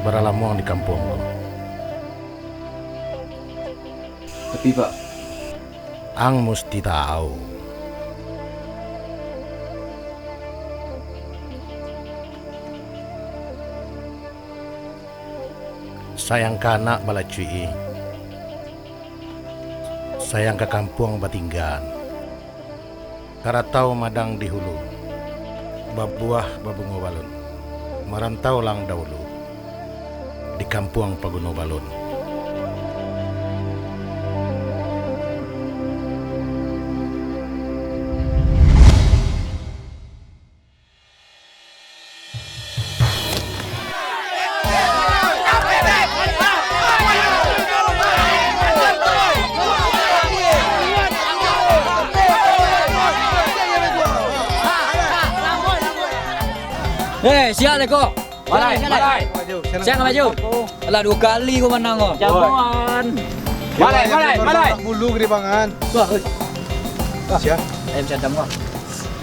para lamuang di kampung lo. Tapi Pak, Ang mesti tahu. Sayang kanak balacui. Sayang ke kampung batinggan. Karatau madang di hulu. Babuah babungo balon. Marantau lang dahulu. Di kampung Paguno Balon. Siap kok. Malai. Siang maju. Alah 2 kali kau menang kok. Jagoan. Malai. Bulu gede bangan. Siap. Ayam sadam kok.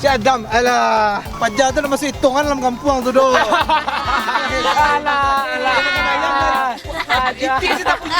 Si Adam, alah, pajak tu masih hitungan dalam kampung tu doh. Alah. Itu sih tak punya.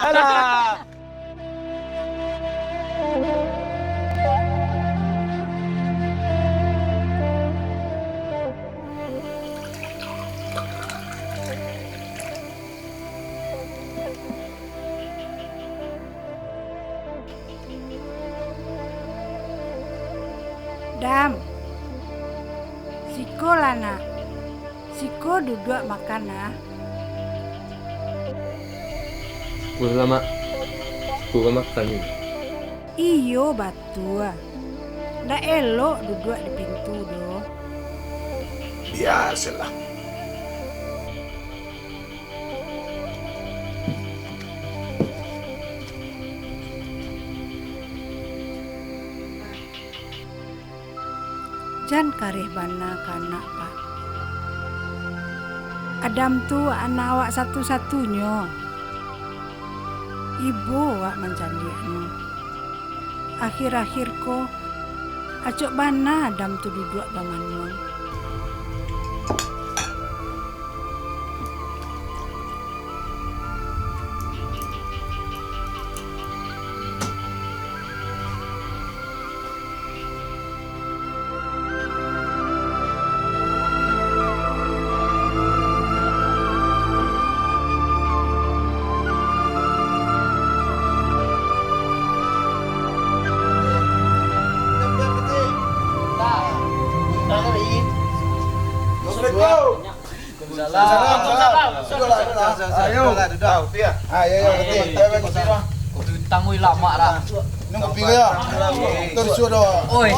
Alah. Dam, siko lana, siko duduk makan nah. Gua makan. Iyo batu, ndak elok duduk di pintu doh. Biasalah. Jan kareh bana kanak pak. Adam tu anak awak satu-satunya. Ibu awak mencandiaknya. Akhir-akhir ko, acok bana Adam tu duduk bamanmu. Tangui lama dah. Nunggu kopi ya. Terus sudah. Oi.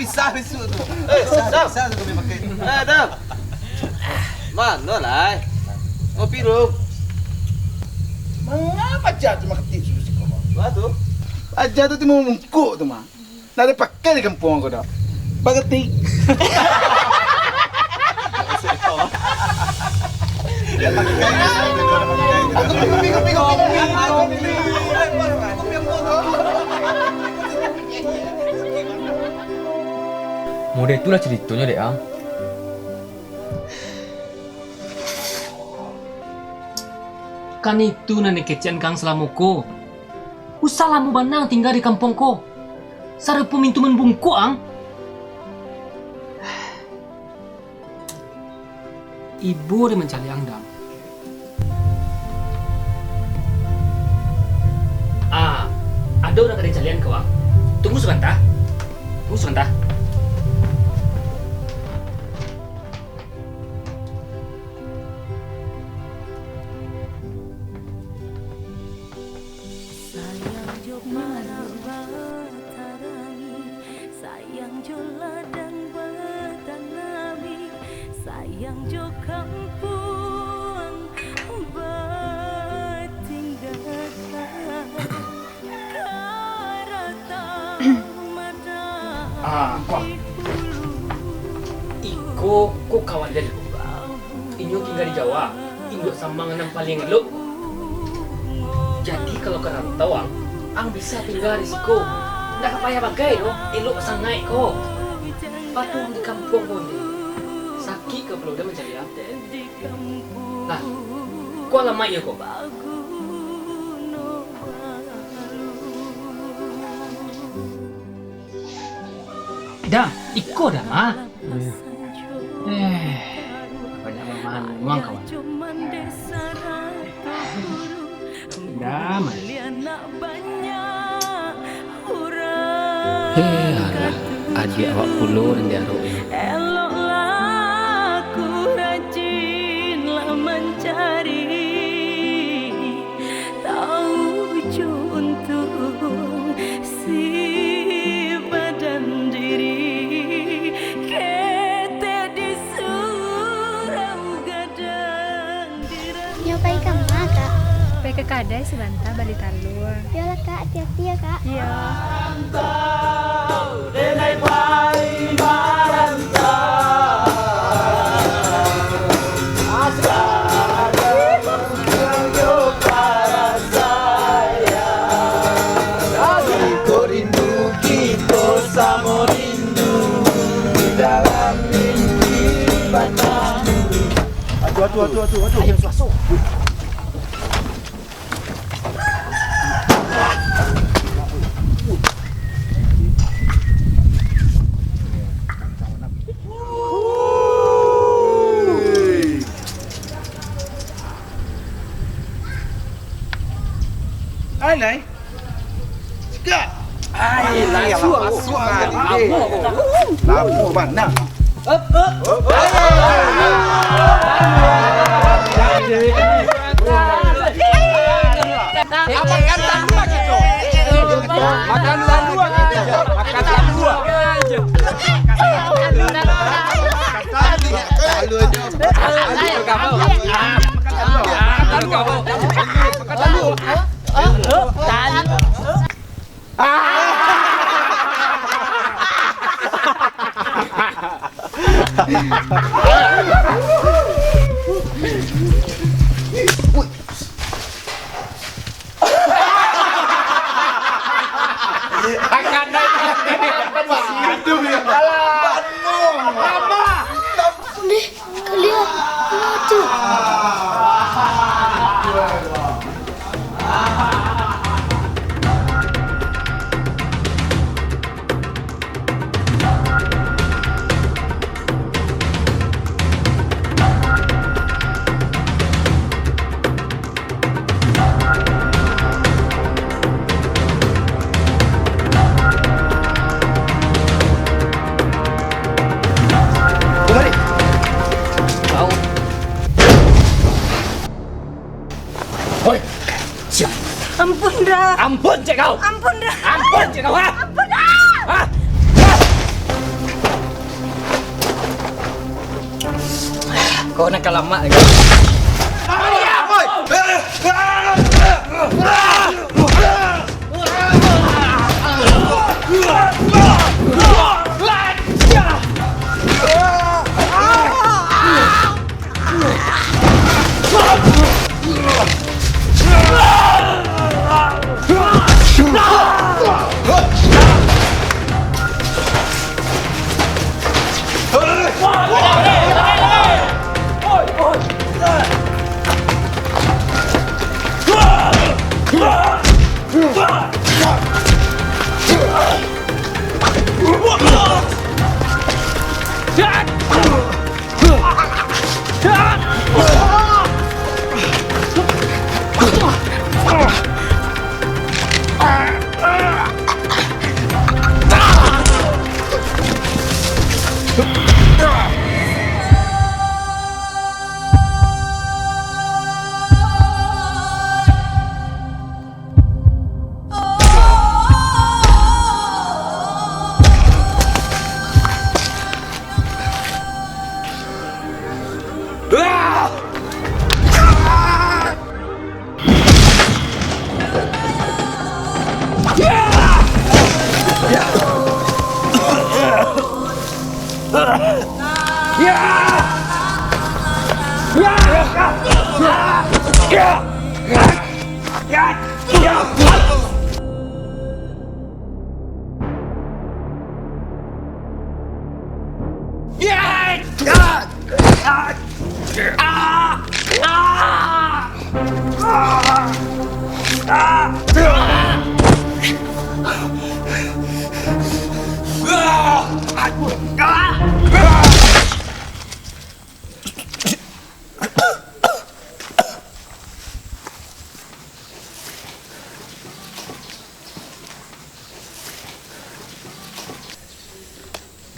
Bisa besok tu. Bisa tu kami pakai. Adam. Mana lah? Ngopi rum. Mengapa jatuh maketik sudah sih kau? Batu. Aja tu timu mungkuk tu mah. Nak ada pakai di kampung aku dah. Paketik. Mudah itulah ceritanya dek Ang. Kan itu nenek kecian kang selamuko. Usalamu banang tinggal di kampungku. Sarepu mintu menbungku ang. Ibu dia mencari angdam. Ada orang dari calian kau ang. Tunggu sebentar. Sayang jo ladang bertanami, sayang jo kampung bertinggalkan karata mata Iko kawan dari Inyo tinggal di Jawa. Induk Samangan yang paling elok. Jadi kalau ke rantau ang bisa tinggal di Siko. Ndak payah bagai doh, elok sangat ko. Patung di kampung ko ni. Sakit ke perlu dia mencari ya? Nah, ko lama ya ko. Dah, ikut dah mah. Banyak bahan uang kawan. Dah mah. Adik awak puluh dan dia roh. Eloklah ku rajinlah mencari tahu juntung si badan diri kete di surau gadang dirang. Nyopai ke mana, Kak? Sampai ke Kadai sebentar balik talur. Yolah, Kak. Hati-hati ya, Kak. Iya. Aduh. Ayo, masuk. Lai. Sikap. Ai, lai masuk mari. Lamu mana? Kalian lucu. Ampun dah. Ampun cik kau. Ampun dah. Ampun cik kau. Ampun dah. Ha? Kau nak lama lagi.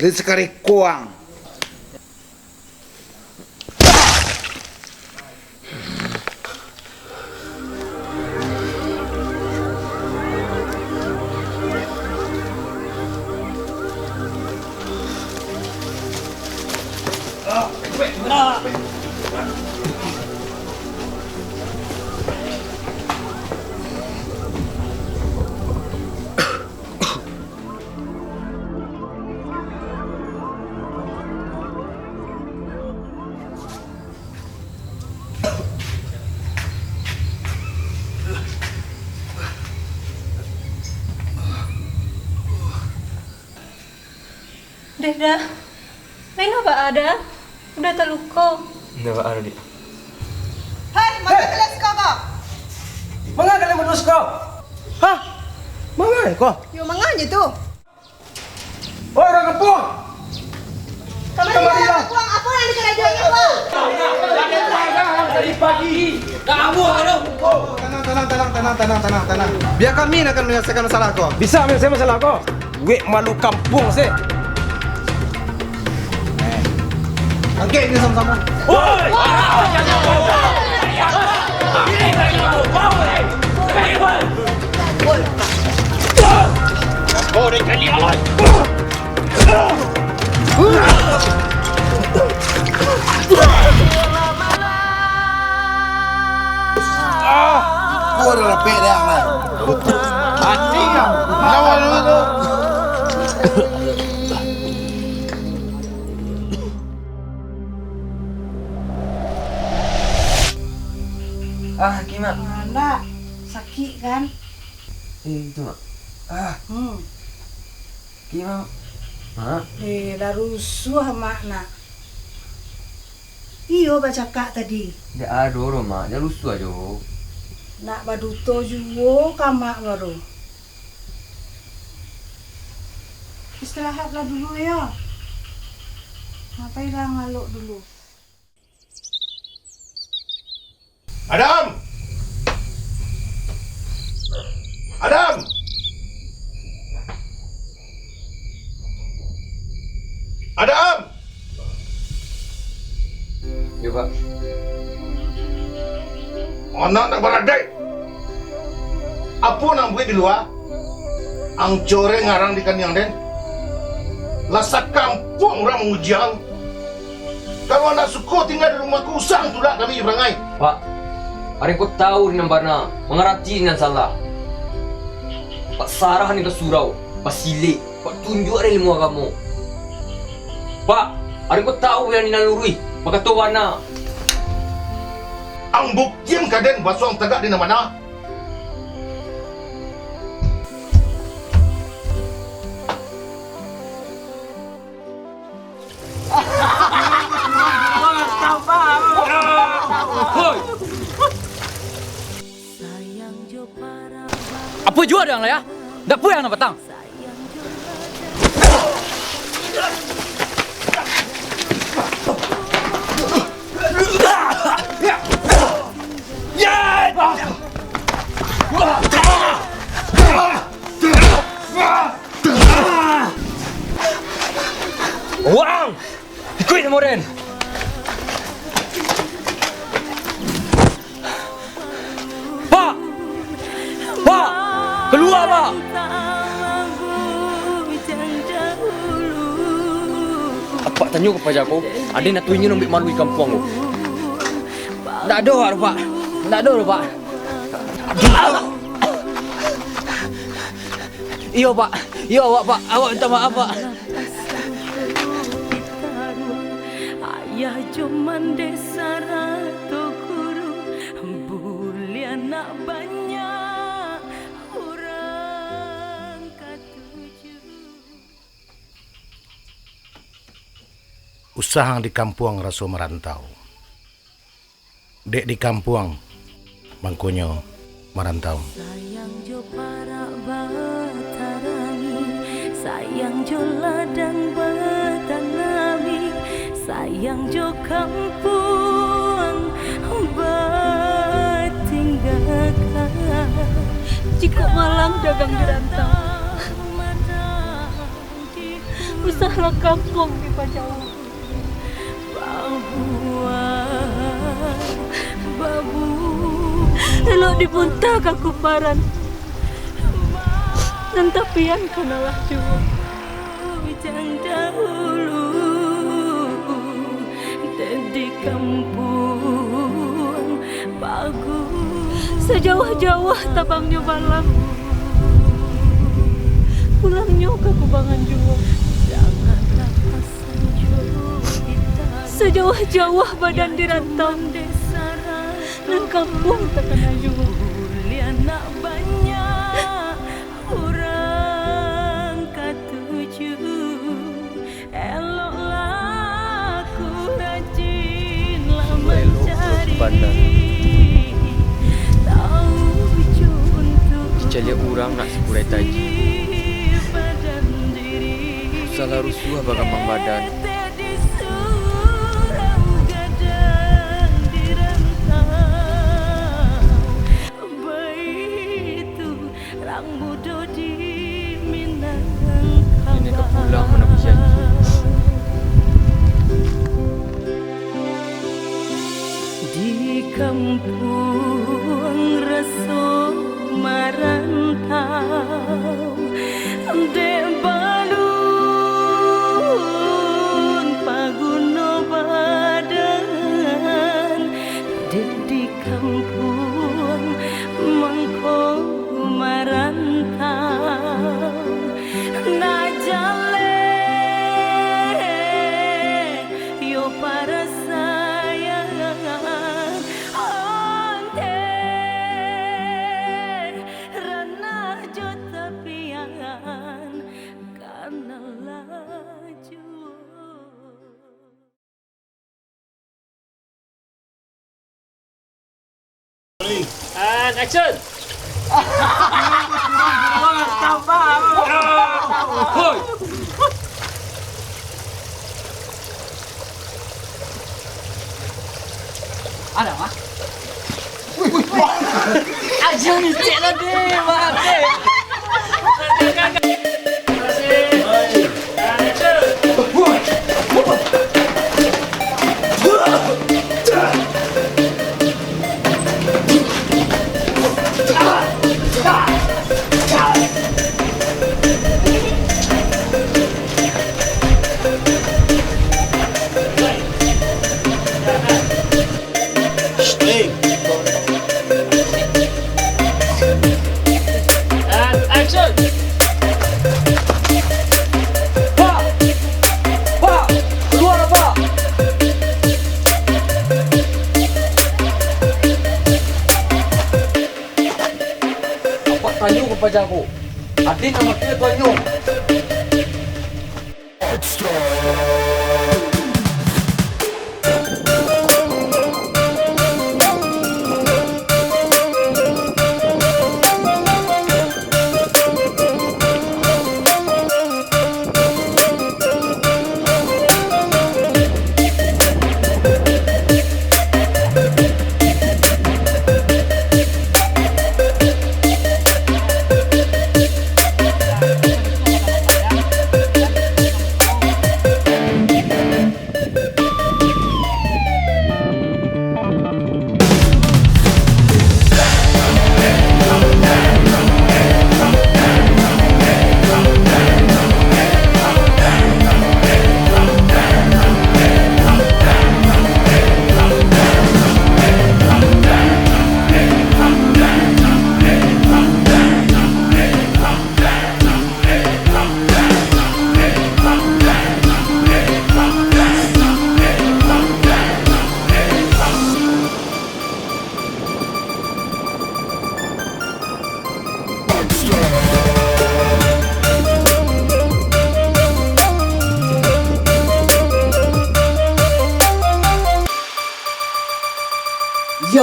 Dari sekali kuang. Deda, lain apa ada? Udah terluka. Enggak ada dia. Hai, mana kelas kau kau? Mga kalian berdua kau? Hah? Mga kau? Yo manganya tu. Oh, orang kampung. Kembali lah. Kuang apa yang dikerajuannya kau? Dari pagi. Kamu aduh. Tenang. Biar kami akan menyelesaikan masalah kau. Bisa menyelesaikan masalah kau. Gue malu kampung sih. Oke, ini sama-sama. Woi! Gua udah lepek dah yang lain. Hati kau. Lawan lu. Gimana? Mana? Sakit kan? Itu mak. Hmm. Gimana? Mak? Dah rusuh makna. Iyo baca kak tadi. Dia ada orang mak. Dia rusuh aja. Nak baduto juga kamak baru. Istirahatlah dulu ya. Ngapain lah ngaluk dulu. Adam! Adam! Adam! Ya Pak. Anak nak beradik. Apa nak buat di luar? Ang coreng ngarang di kanyang den. Lasa kampung orang mengujian. Kalau anak suka tinggal di rumahku, usang tu lah kami berangai. Pak. Hari kau tahu di nambana, mengerti dengan salah. Pak Sarah ni ke surau, Pak Silik, Pak tunjuk ada ilmu kamu. Pak, hari kau tahu yang ni nalurui, Pak kata wana. Ang buktian kaden basuang tegak di mana? Apa jua dia lah ya? Dak apa yang nak petang? Wang! Ikut sama Ren! Pak! Pak! Keluar, Pak! Apa tanya kepada aku? Ada nak tuingin ambil malu di kampung aku. Tak ada, Pak. Tak ada, Pak. Iya, Pak. Iya, awak, Pak. Awak minta maaf, Pak. Ayah cuman desa ratu guru bulia nak banyak orang katuju. Usaha di kampung raso merantau. dek di kampung mangkonyo merantau. Sayang jo para batarangi, sayang jo ladang batanami, sayang jo kampung batinggalkan. Jika malam dagang di rantau, usahlah kampung di Pajauh. Babu, elok dipuntah kakuparan, dan tapian kanalah jua. Bijang dahulu, dan di kampung bagus. Sejauh-jauh tabangnya malam, pulangnya ke kubangan jua. Janganlah pasang jauh kita. Sejauh-jauh badan dirantau dan kampung terkena jua. Liana banyak orang katuju, eloklah ku rajinlah mencari. Celia orang nak sekurai taji. Salah rusuh bagamang badan. Ini kepulang menepis janji. Di kampung reso marantau, dek balun paguno badan, dek di kampung mangko marantau, najale yo para sayangan onte ranah jo tapian karena laju. And action! Ada mah? Aja nih cek lagi, mati. Tanyo ko pa dyan ko. Atin ang makita tanyo.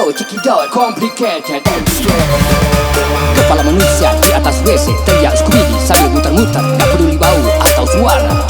so check it out, complicated and scared. Kepala manusia di atas WC teriak Scooby sambil muter-muter, gak peduli bau atau suara.